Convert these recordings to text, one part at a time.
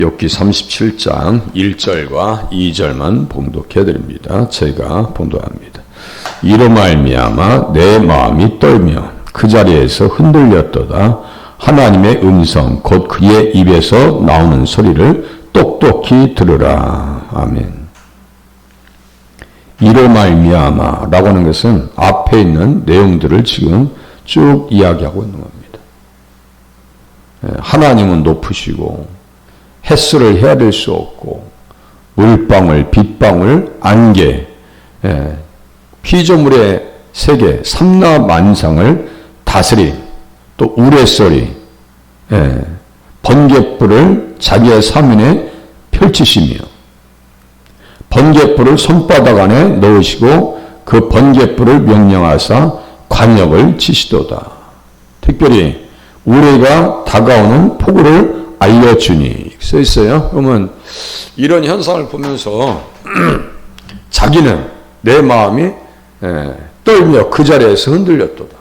욥기 37장 1절과 2절만 봉독해 드립니다. 제가 봉독합니다. 이로 말미암아 내 마음이 떨며 그 자리에서 흔들렸도다. 하나님의 음성 곧 그의 입에서 나오는 소리를 똑똑히 들으라. 아멘. 이로 말미암아 라고 하는 것은 앞에 있는 내용들을 지금 쭉 이야기하고 있는 겁니다. 하나님은 높으시고 햇살을 헤아릴 수 없고 물방울, 빗방울, 안개, 피조물의 세계, 삼라만상을 다스림, 또 우레소리, 번갯불을 자기의 사면에 펼치시며 번갯불을 손바닥 안에 넣으시고 그 번갯불을 명령하사 관역을 치시도다. 특별히 우레가 다가오는 폭우를 알려주니 써 있어요. 그러면 이런 현상을 보면서 자기는 내 마음이 떨며 그 자리에서 흔들렸도다.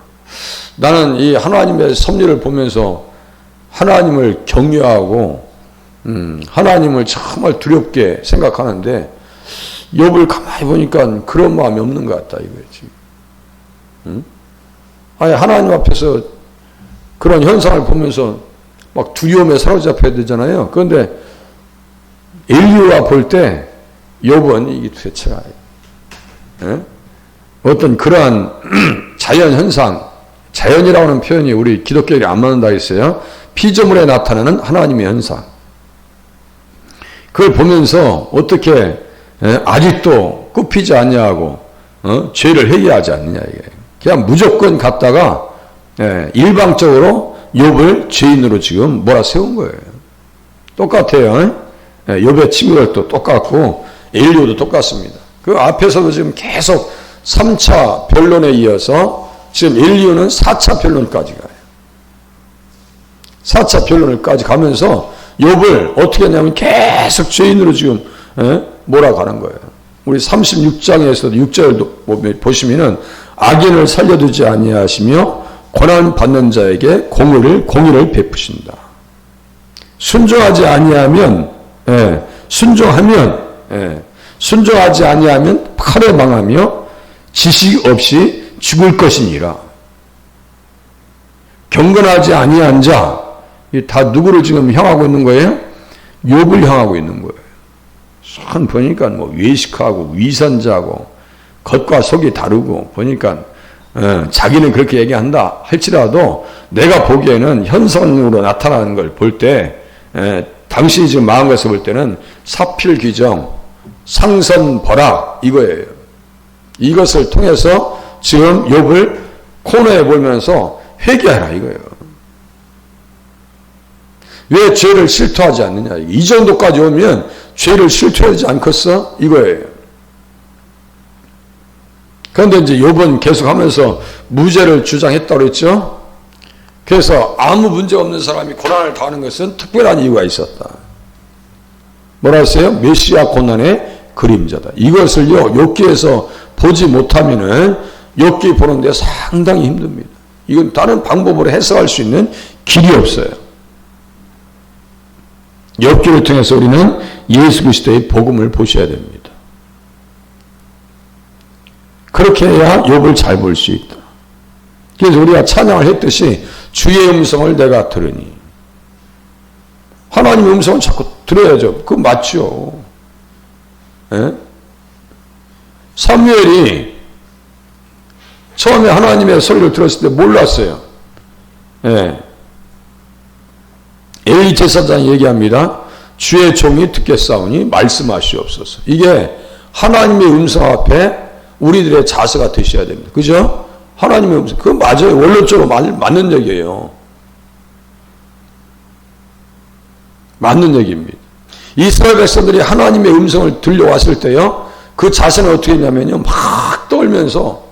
나는 이 하나님의 섭리를 보면서 하나님을 경외하고 하나님을 정말 두렵게 생각하는데 욥을 가만히 보니까 그런 마음이 없는 것 같다 이거지. 아니 하나님 앞에서 그런 현상을 보면서 막 두려움에 사로잡혀야 되잖아요. 그런데 엘리야가 볼 때 욥은 이게 도대체가 어떤 그러한 자연 현상, 자연이라고 하는 표현이 우리 기독교에 안 맞는다 했어요. 피조물에 나타나는 하나님의 현상. 그걸 보면서 어떻게 아직도 굽히지 않냐고 죄를 회개하지 않느냐 이게. 그냥 무조건 갔다가 일방적으로 욥을 죄인으로 지금 몰아세운 거예요. 똑같아요. 욥의 친구들도 똑같고 엘리야도 똑같습니다. 그 앞에서도 지금 계속 3차 변론에 이어서 지금 엘리야는 4차 변론까지 가요. 4차 변론까지 가면서 욥을 어떻게 하냐면 계속 죄인으로 지금 몰아가는 거예요. 우리 36장에서도 6절 보시면은 악인을 살려두지 아니하시며 고난 받는 자에게 공의를 베푸신다. 순종하지 아니하면 순종하지 아니하면 칼에 망하며 지식 없이 죽을 것이니라. 경건하지 아니한 자, 다 누구를 지금 향하고 있는 거예요? 욥을 향하고 있는 거예요. 참 보니까 뭐 외식하고 위선자고 겉과 속이 다르고 보니까 자기는 그렇게 얘기한다 할지라도 내가 보기에는 현상으로 나타나는 걸 볼 때 당신이 지금 마음에서 볼 때는 사필귀정, 상선벌악 이거예요. 이것을 통해서 지금 욥을 코너에 보면서 회개하라 이거예요. 왜 죄를 실토하지 않느냐. 이 정도까지 오면 죄를 실토하지 않겠어? 이거예요. 그런데 이제 욥은 계속하면서 무죄를 주장했다고 그랬죠. 그래서 아무 문제 없는 사람이 고난을 당하는 것은 특별한 이유가 있었다. 뭐라 했어요? 메시아 고난의 그림자다. 이것을요 욥기에서 보지 못하면은 욥기 보는데 상당히 힘듭니다. 이건 다른 방법으로 해석할 수 있는 길이 없어요. 욥기를 통해서 우리는 예수 그리스도의 복음을 보셔야 됩니다. 그렇게 해야 욥을 잘 볼 수 있다. 그래서 우리가 찬양을 했듯이 주의 음성을 내가 들으니 하나님의 음성을 자꾸 들어야죠. 그거 맞죠. 사무엘이 처음에 하나님의 소리를 들었을 때 몰랐어요. 엘리 제사장이 얘기합니다. 주의 종이 듣겠사오니 말씀하시옵소서. 이게 하나님의 음성 앞에 우리들의 자세가 되셔야 됩니다. 그죠? 하나님의 음성. 그거 맞아요. 원론적으로 맞는 얘기예요. 맞는 얘기입니다. 이스라엘 백성들이 하나님의 음성을 들려왔을 때요, 그 자세는 어떻게 했냐면요, 막 떨면서,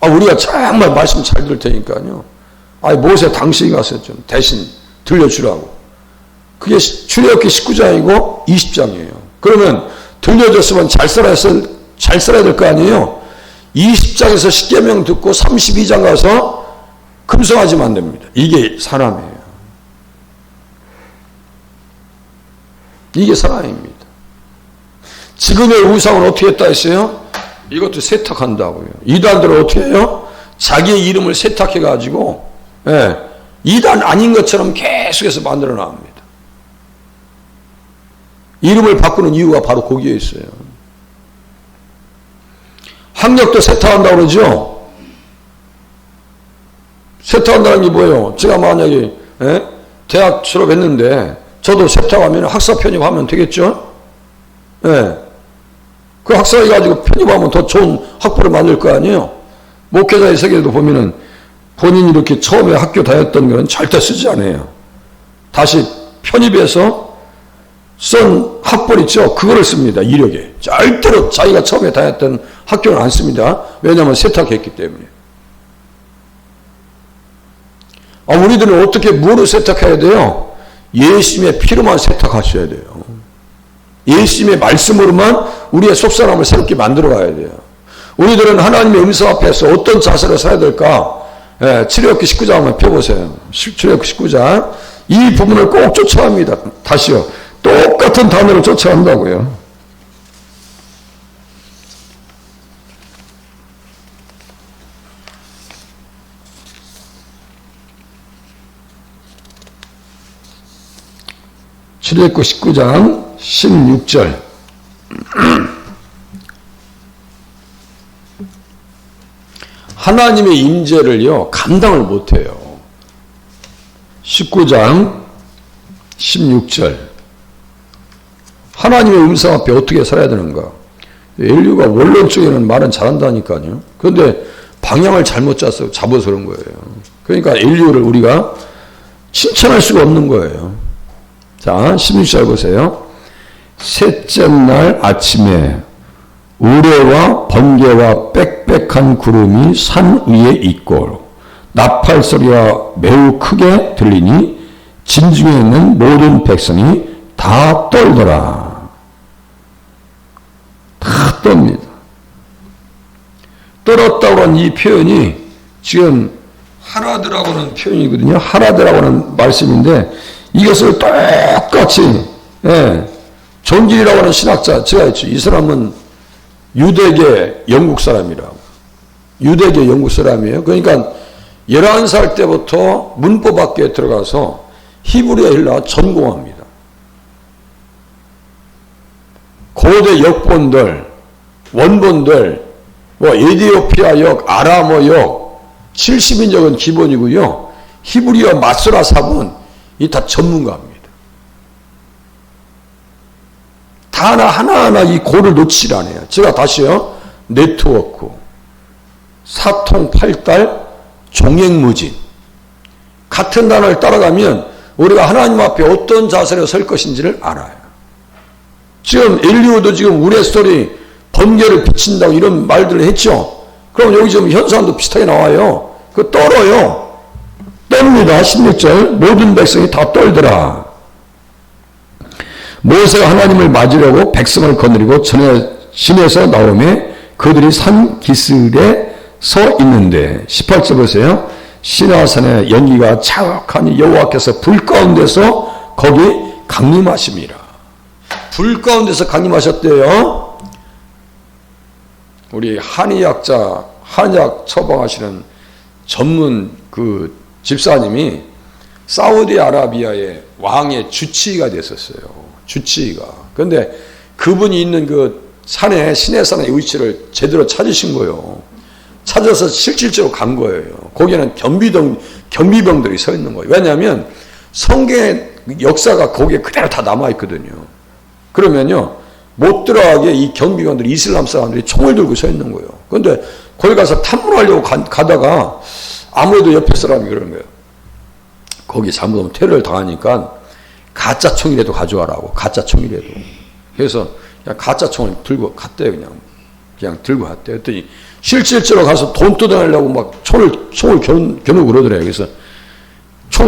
우리가 정말 말씀 잘 들을 테니까요. 모세 당신이 가서 좀 대신 들려주라고. 그게 출애굽기 19장이고 20장이에요. 그러면 들려줬으면 잘 살아야 될 거 아니에요? 20장에서 10계명 듣고 32장 가서 금송아지면 안 됩니다. 이게 사람이에요. 이게 사랑입니다. 지금의 우상은 어떻게 했다 했어요? 이것도 세탁한다고요. 이단들은 어떻게 해요? 자기의 이름을 세탁해가지고 이단 아닌 것처럼 계속해서 만들어 나옵니다. 이름을 바꾸는 이유가 바로 거기에 있어요. 학력도 세탁한다고 그러죠? 세탁한다는 게 뭐예요? 제가 만약에 대학 졸업했는데 저도 세탁하면 학사 편입하면 되겠죠? 그 학사해가지고 편입하면 더 좋은 학부를 만들 거 아니에요? 목회자의 세계에도 보면은 본인이 이렇게 처음에 학교 다녔던 건 절대 쓰지 않아요. 다시 편입해서 쓴 학벌 있죠? 그거를 씁니다. 이력에. 절대로 자기가 처음에 다녔던 학교는 안 씁니다. 왜냐하면 세탁했기 때문에. 우리들은 어떻게 뭐를 세탁해야 돼요? 예수님의 피로만 세탁하셔야 돼요. 예수님의 말씀으로만 우리의 속사람을 새롭게 만들어 가야 돼요. 우리들은 하나님의 음성 앞에서 어떤 자세로 살아야 될까? 출애굽기 19장 한번 펴보세요. 출애굽기 19장. 이 부분을 꼭 쫓아갑니다. 다시요. 똑같은 단어를 쫓아간다고요. 출애굽기 19장 16절. 하나님의 임재를요 감당을 못해요. 19장 16절. 하나님의 음성 앞에 어떻게 살아야 되는가? 인류가 원론적에는 말은 잘한다니까요. 그런데 방향을 잘못 잡아서 그런 거예요. 그러니까 인류를 우리가 칭찬할 수가 없는 거예요. 자, 16절 보세요. 셋째 날 아침에 우레와 번개와 빽빽한 구름이 산 위에 있고 나팔 소리가 매우 크게 들리니 진중에 있는 모든 백성이 다 떨더라. 다 떱니다. 떨었다고 하는 이 표현이 지금 하라드라고 하는 표현이거든요. 하라드라고 하는 말씀인데 이것을 똑같이 존길이라고 하는 신학자 제가 했죠. 이 사람은 유대계 영국 사람이라고. 유대계 영국 사람이에요. 그러니까 11살 때부터 문법학교에 들어가서 히브리어 헬라 전공합니다. 고대 역본들, 원본들, 에디오피아역, 아람어역, 70인역은 기본이고요. 히브리어 마스라 사본 이 다 전문가입니다. 다 하나하나 이 고를 놓치질 않아요. 제가 다시요. 네트워크, 사통팔달, 종횡무진. 같은 단어를 따라가면 우리가 하나님 앞에 어떤 자세로 설 것인지를 알아요. 지금 엘리오도 지금 우레소리, 번개를 비친다고 이런 말들을 했죠. 그럼 여기 지금 현상도 비슷하게 나와요. 그 떨어요. 떱니다. 16절. 모든 백성이 다 떨더라. 모세가 하나님을 맞으려고 백성을 거느리고 진에서 나오매 그들이 산 기슭에 서 있는데 18절 보세요. 시내산에 연기가 자욱하니 여호와께서 불 가운데서 거기 강림하심이라. 불 가운데서 강림하셨대요. 우리 한의학자, 한의학 처방하시는 전문 그 집사님이 사우디아라비아의 왕의 주치의가 됐었어요. 주치의가. 그런데 그분이 있는 그 산에, 시내산의 위치를 제대로 찾으신 거예요. 찾아서 실질적으로 간 거예요. 거기에는 경비병들이 서 있는 거예요. 왜냐하면 성경의 역사가 거기에 그대로 다 남아있거든요. 그러면요, 못 들어가게 이 경비관들이 이슬람 사람들이 총을 들고 서 있는 거예요. 그런데 거기 가서 탐문하려고 가다가 아무래도 옆에 사람이 그러는 거예요. 거기 잘못하면 테러를 당하니까 가짜 총이라도 가져와라고. 가짜 총이라도. 그래서 그냥 가짜 총을 들고 갔대요. 그냥 들고 갔대요. 그랬더니 실질적으로 가서 돈 뜯어내려고 막 총을 겨누고 그러더래요. 그래서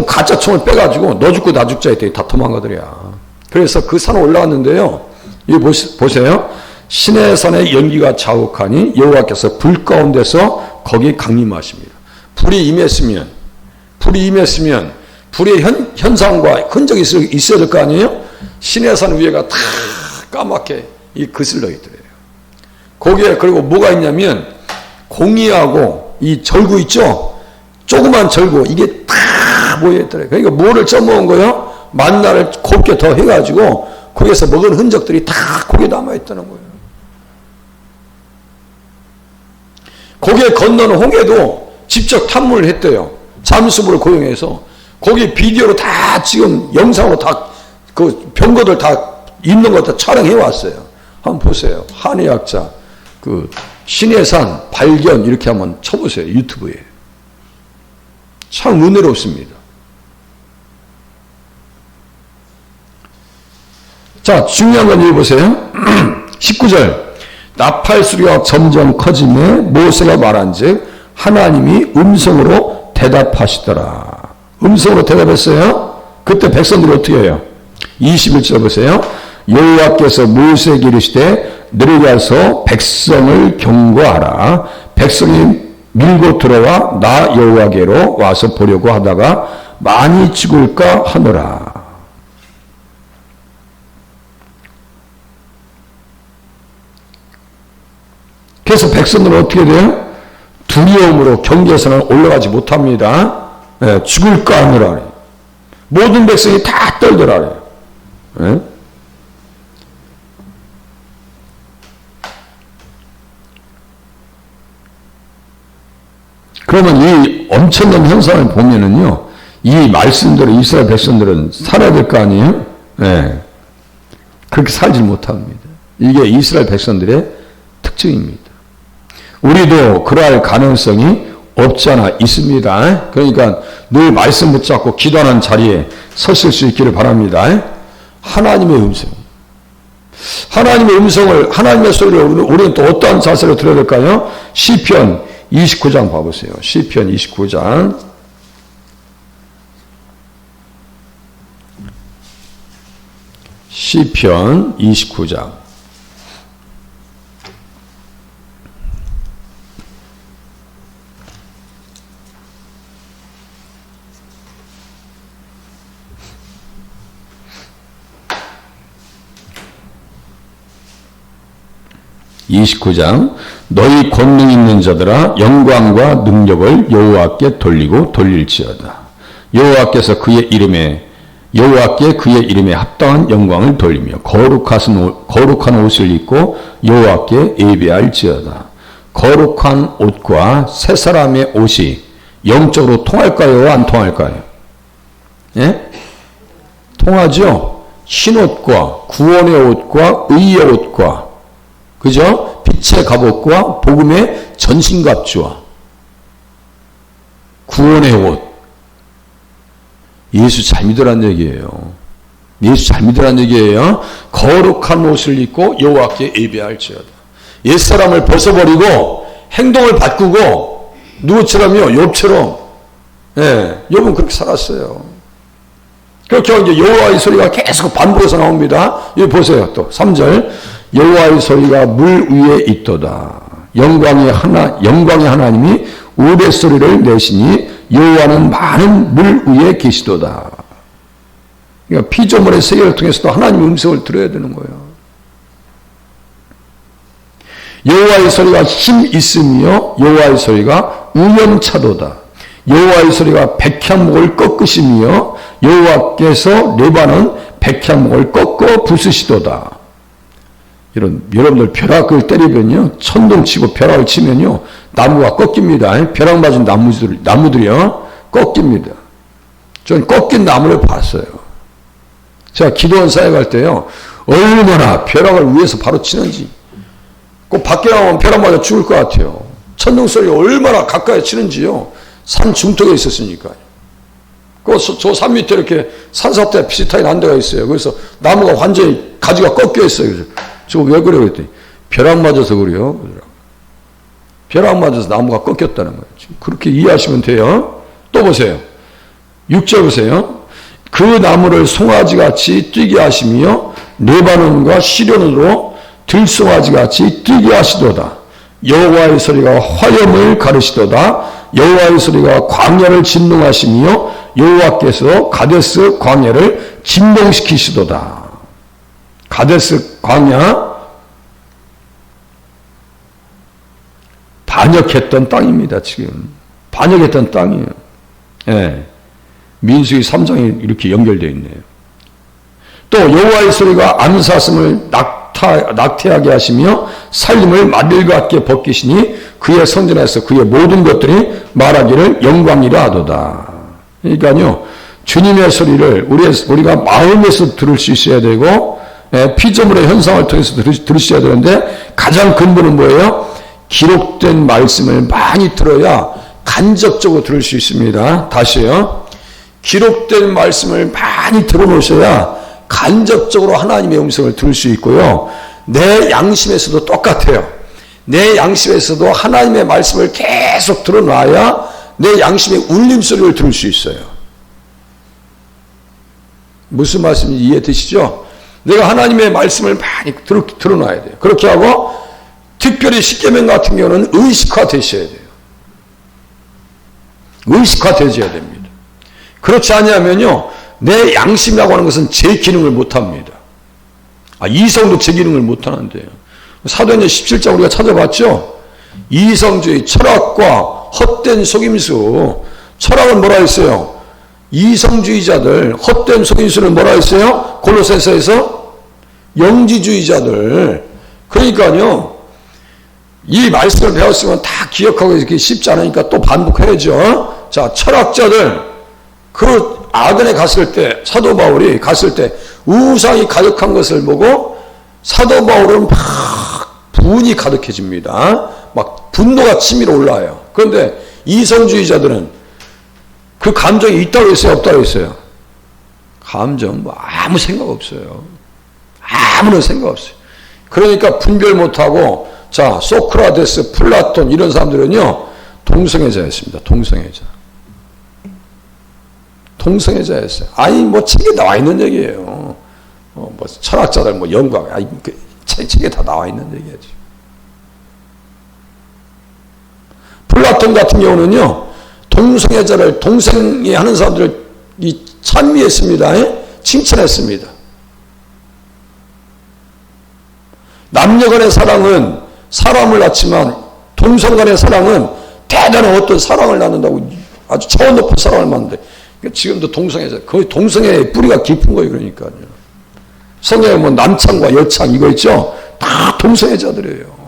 가짜 총을 빼가지고 너 죽고 나 죽자 했더니 다 도망가더래요. 그래서 그 산에 올라갔는데요. 이거 보세요. 시내산의 연기가 자욱하니 여호와께서 불 가운데서 거기 강림하십니다. 불이 임했으면 불의 현상과 흔적이 있어야 될 거 아니에요? 시내산 위에가 다 까맣게 이 그슬러 있더래요. 거기에 그리고 뭐가 있냐면 공이하고 이 절구 있죠? 조그만 절구 이게 다 모여있더래요. 그러니까 뭐를 쪄먹은 거예요? 만나를 곱게 더 해가지고 거기에서 먹은 흔적들이 다 거기에 남아있다는 거예요. 거기에 건너는 홍해도 직접 탐문을 했대요. 잠수부를 고용해서 거기 비디오로 다 지금 영상으로 다 그 병거들 다 있는 거 다 촬영해 왔어요. 한번 보세요. 한의학자 그 신해산 발견 이렇게 한번 쳐보세요. 유튜브에. 참 은혜롭습니다. 자, 중요한 건 여기 보세요. 19절. 나팔 소리가 점점 커지매 모세가 말한즉 하나님이 음성으로 대답하시더라. 음성으로 대답했어요. 그때 백성들이 어떻게 해요? 21절 보세요. 여호와께서 모세에게 이르시되 너희 가서 백성을 경고하라. 백성이 밀고 들어와 나 여호와께로 와서 보려고 하다가 많이 죽을까 하노라. 그래서 백성들은 어떻게 돼요? 두려움으로 경계선을 올라가지 못합니다. 네, 죽을까 하노라. 모든 백성이 다 떨더라. 네? 그러면 이 엄청난 현상을 보면은요, 이 말씀대로 이스라엘 백성들은 살아야 될 거 아니에요? 네. 그렇게 살지 못합니다. 이게 이스라엘 백성들의 특징입니다. 우리도 그러할 가능성이 없지 않아 있습니다. 그러니까 늘 말씀 붙잡고 기도하는 자리에 서실 수 있기를 바랍니다. 하나님의 음성. 하나님의 음성을, 하나님의 소리를 우리는 또 어떠한 자세로 들어야 될까요? 시편 29장 봐보세요. 시편 29장. 시편 29장. 너희 권능 있는 자들아 영광과 능력을 여호와께 돌리고 돌릴지어다. 여호와께 그의 이름에 합당한 영광을 돌리며 거룩한 옷을 입고 여호와께 예배할지어다. 거룩한 옷과 새 사람의 옷이 영적으로 통할까요? 안 통할까요? 예? 통하죠? 흰옷과 구원의 옷과 의의 옷과 그죠? 빛의 갑옷과 복음의 전신갑주와 구원의 옷. 예수 잘 믿으란 얘기예요. 예수 잘 믿으란 얘기예요. 거룩한 옷을 입고 여호와께 예배할지어다. 옛사람을 벗어버리고 행동을 바꾸고 누구처럼요? 욥처럼. 예, 욥은 그렇게 살았어요. 그렇게 이제 여호와의 소리가 계속 반복해서 나옵니다. 여기 보세요. 또 3절. 여호와의 소리가 물 위에 있도다. 영광의 하나님이 우레소리를 내시니 여호와는 많은 물 위에 계시도다. 그러니까 피조물의 세계를 통해서도 하나님의 음성을 들어야 되는 거예요. 여호와의 소리가 힘 있으며 여호와의 소리가 우연차도다. 여호와의 소리가 백향목을 꺾으시며 여호와께서 레바논 백향목을 꺾어 부수시도다. 여러분들 벼락을 때리면요, 천둥치고 벼락을 치면요, 나무가 꺾입니다. 벼락 맞은 나무들이요, 꺾입니다. 전 꺾인 나무를 봤어요. 제가 기도원 사역 할 때요, 얼마나 벼락을 위에서 바로 치는지, 꼭 밖에 나오면 벼락 맞아 죽을 것 같아요. 천둥 소리가 얼마나 가까이 치는지요, 산 중턱에 있었으니까요. 저 산 밑에 이렇게 산사태 비슷하게 난 데가 있어요. 그래서 나무가 완전히 가지가 꺾여 있어요. 그래서 저 왜 그래요? 그랬더니 벼락 맞아서 그래요. 벼락 맞아서 나무가 꺾였다는 거예요. 그렇게 이해하시면 돼요. 또 보세요. 6절 보세요. 그 나무를 송아지같이 뛰게 하시며 레바논과 시련으로 들송아지같이 뛰게 하시도다. 여호와의 소리가 화염을 가르시도다. 여호와의 소리가 광야를 진동하시며 여호와께서 가데스 광야를 진동시키시도다. 가데스 광야 반역했던 땅입니다. 지금 반역했던 땅이에요. 예. 민수기 3장이 이렇게 연결되어 있네요. 또 여호와의 소리가 암사슴을 낙태하게 하시며 살림을 만들과 같게 벗기시니 그의 성전에서 그의 모든 것들이 말하기를 영광이라 하도다. 그러니까요, 주님의 소리를 우리가 마음에서 들을 수 있어야 되고, 피조물의 현상을 통해서 들으셔야 되는데, 가장 근본은 뭐예요? 기록된 말씀을 많이 들어야 간접적으로 들을 수 있습니다. 다시요. 기록된 말씀을 많이 들어놓으셔야 간접적으로 하나님의 음성을 들을 수 있고요. 내 양심에서도 똑같아요. 내 양심에서도 하나님의 말씀을 계속 들어놔야 내 양심의 울림소리를 들을 수 있어요. 무슨 말씀인지 이해되시죠? 내가 하나님의 말씀을 많이 들어놔야 돼요. 그렇게 하고 특별히 십계명 같은 경우는 의식화 되셔야 돼요. 의식화 되셔야 됩니다. 그렇지 않으면요, 내 양심이라고 하는 것은 제 기능을 못합니다. 이성도 제 기능을 못하는데요. 사도행전 17장 우리가 찾아봤죠? 이성주의, 철학과 헛된 속임수. 철학은 뭐라 했어요? 이성주의자들, 헛된 속임수는 뭐라 했어요? 골로새서에서 영지주의자들. 그러니까요, 이 말씀을 배웠으면 다 기억하고 있기 쉽지 않으니까 또 반복해야죠. 자, 철학자들, 그 아덴에 갔을 때, 사도 바울이 갔을 때 우상이 가득한 것을 보고 사도 바울은 막 분이 가득해집니다. 막 분노가 치밀어 올라와요. 그런데 이성주의자들은 그 감정이 있다고 했어요? 없다고 했어요? 감정 뭐 아무 생각 없어요. 아무런 생각 없어요. 그러니까 분별 못하고, 자, 소크라테스, 플라톤 이런 사람들은요, 동성애자였습니다. 동성애자. 동성애자였어요. 아니, 뭐, 책에 나와 있는 얘기예요. 뭐, 철학자들, 뭐, 영광, 아니, 책에 다 나와 있는 얘기야지. 플라톤 같은 경우는요, 동성애자를, 동성애 하는 사람들을 찬미했습니다. 칭찬했습니다. 남녀 간의 사랑은 사람을 낳지만, 동성 간의 사랑은 대단한 어떤 사랑을 낳는다고, 아주 차원 높은 사랑을 낳는데, 지금도 동성애자, 거의 동성애의 뿌리가 깊은 거예요. 그러니까요. 성경에 뭐 남창과 여창 이거 있죠? 다 동성애자들이에요.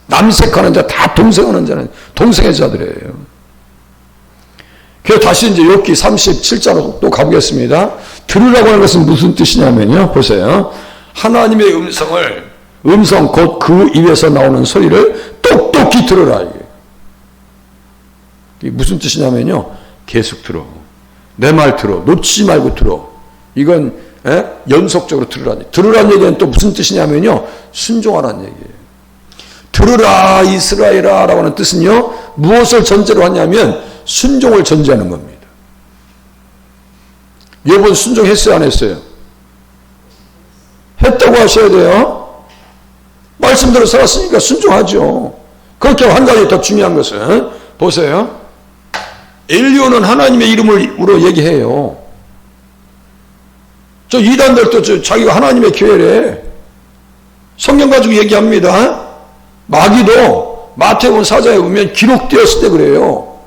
남색하는 자 다 동성하는 자는 동성애자들이에요. 그래서 다시 이제 욥기 37장으로 또 가보겠습니다. 들으라고 하는 것은 무슨 뜻이냐면요. 보세요. 하나님의 음성 곧 그 입에서 나오는 소리를 똑똑히 들으라. 이게 무슨 뜻이냐면요. 계속 들어. 내 말 들어. 놓치지 말고 들어. 이건 연속적으로 들으라는 얘기. 들으라는 얘기는 또 무슨 뜻이냐면요. 순종하라는 얘기예요. 들으라 이스라엘아 라고 하는 뜻은요. 무엇을 전제로 하냐면 순종을 전제하는 겁니다. 욥은 순종했어요? 안 했어요? 했다고 하셔야 돼요. 말씀대로 살았으니까 순종하죠. 그렇게 한 가지 더 중요한 것은 보세요. 엘리오는 하나님의 이름으로 얘기해요. 저 이단들도 자기가 하나님의 교회래. 성경 가지고 얘기합니다. 마귀도 마태복음 4장에 보면 기록되었을 때 그래요.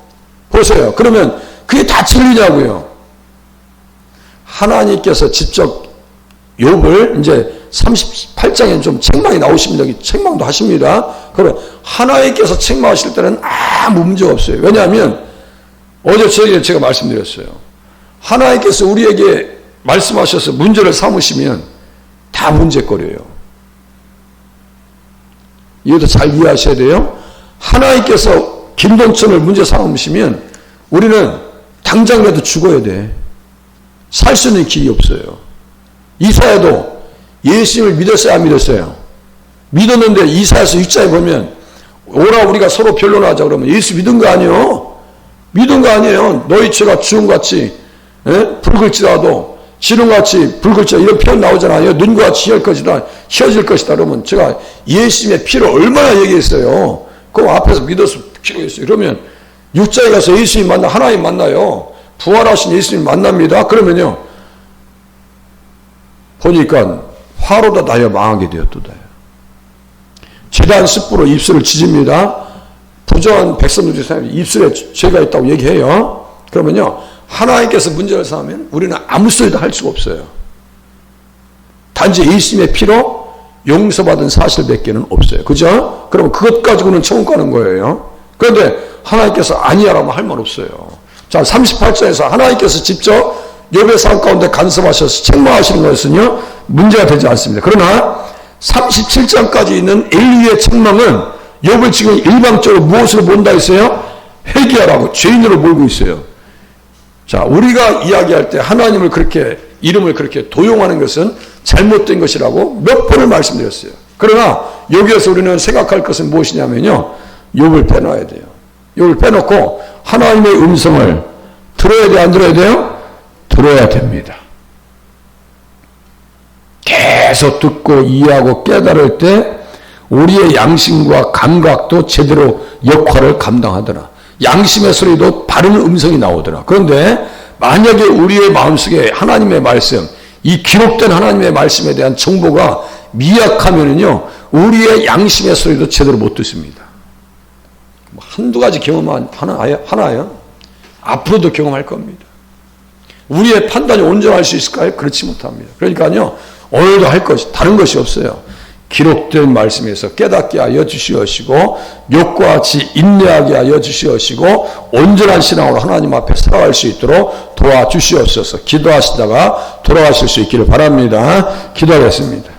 보세요. 그러면 그게 다 진리냐고요. 하나님께서 직접 욥을 이제 38장에 좀 책망이 나오십니다. 책망도 하십니다. 그러면 하나님께서 책망하실 때는 아무 문제가 없어요. 왜냐하면 어제 저에게 제가 말씀드렸어요. 하나님께서 우리에게 말씀하셔서 문제를 삼으시면 다 문제거리예요. 이것도 잘 이해하셔야 돼요. 하나님께서 김동천을 문제 삼으시면 우리는 당장이라도 죽어야 돼. 살 수 있는 길이 없어요. 이사야도 예수님을 믿었어요? 안 믿었어요? 믿었는데 이사야서 6장에 보면 오라 우리가 서로 변론하자 그러면 예수 믿은 거 아니에요? 믿은 거 아니에요. 너희 죄가 주홍같이 붉을지라도 지름같이 붉을지라 이런 표현 나오잖아요. 눈과 같이 휘어질 것이다. 그러면 제가 예수님의 피를 얼마나 얘기했어요. 그 앞에서 믿어서 필요했어요. 그러면 6장에 가서 예수님 만나 하나님 만나요. 부활하신 예수님 만납니다. 그러면요. 보니까 화로다 나여 망하게 되었도다. 죄다한 습부로 입술을 찢습니다. 부정한 백성들이 입술에 죄가 있다고 얘기해요. 그러면요, 하나님께서 문제를 삼으면 우리는 아무 소리도 할 수가 없어요. 단지 예수님의 피로 용서받은 사실밖에는 없어요. 그죠? 그럼 그것 가지고는 천국 가는 거예요. 그런데 하나님께서 아니야라면 할 말 없어요. 자, 38절에서 하나님께서 직접 욥의 삶 가운데 간섭하셔서 책망하시는 것은요, 문제가 되지 않습니다. 그러나 37장까지 있는 엘리의 책망은 욥을 지금 일방적으로 무엇으로 본다 했어요? 회개하라고 죄인으로 몰고 있어요. 자, 우리가 이야기할 때 하나님을 그렇게 이름을 그렇게 도용하는 것은 잘못된 것이라고 몇 번을 말씀드렸어요. 그러나 여기에서 우리는 생각할 것은 무엇이냐면요, 욥을 빼놔야 돼요. 욥을 빼놓고 하나님의 음성을 들어야 돼요, 안 들어야 돼요? 들어야 됩니다. 계속 듣고 이해하고 깨달을 때 우리의 양심과 감각도 제대로 역할을 감당하더라. 양심의 소리도 바른 음성이 나오더라. 그런데 만약에 우리의 마음속에 하나님의 말씀, 이 기록된 하나님의 말씀에 대한 정보가 미약하면은요, 우리의 양심의 소리도 제대로 못 듣습니다. 한두 가지 경험만 하나요? 앞으로도 경험할 겁니다. 우리의 판단이 온전할 수 있을까요? 그렇지 못합니다. 그러니까요, 오늘도 할 것이 다른 것이 없어요. 기록된 말씀에서 깨닫게 하여 주시옵시고 욥과 같이 인내하게 하여 주시옵시고 온전한 신앙으로 하나님 앞에 살아갈 수 있도록 도와주시옵소서. 기도하시다가 돌아가실 수 있기를 바랍니다. 기도하겠습니다.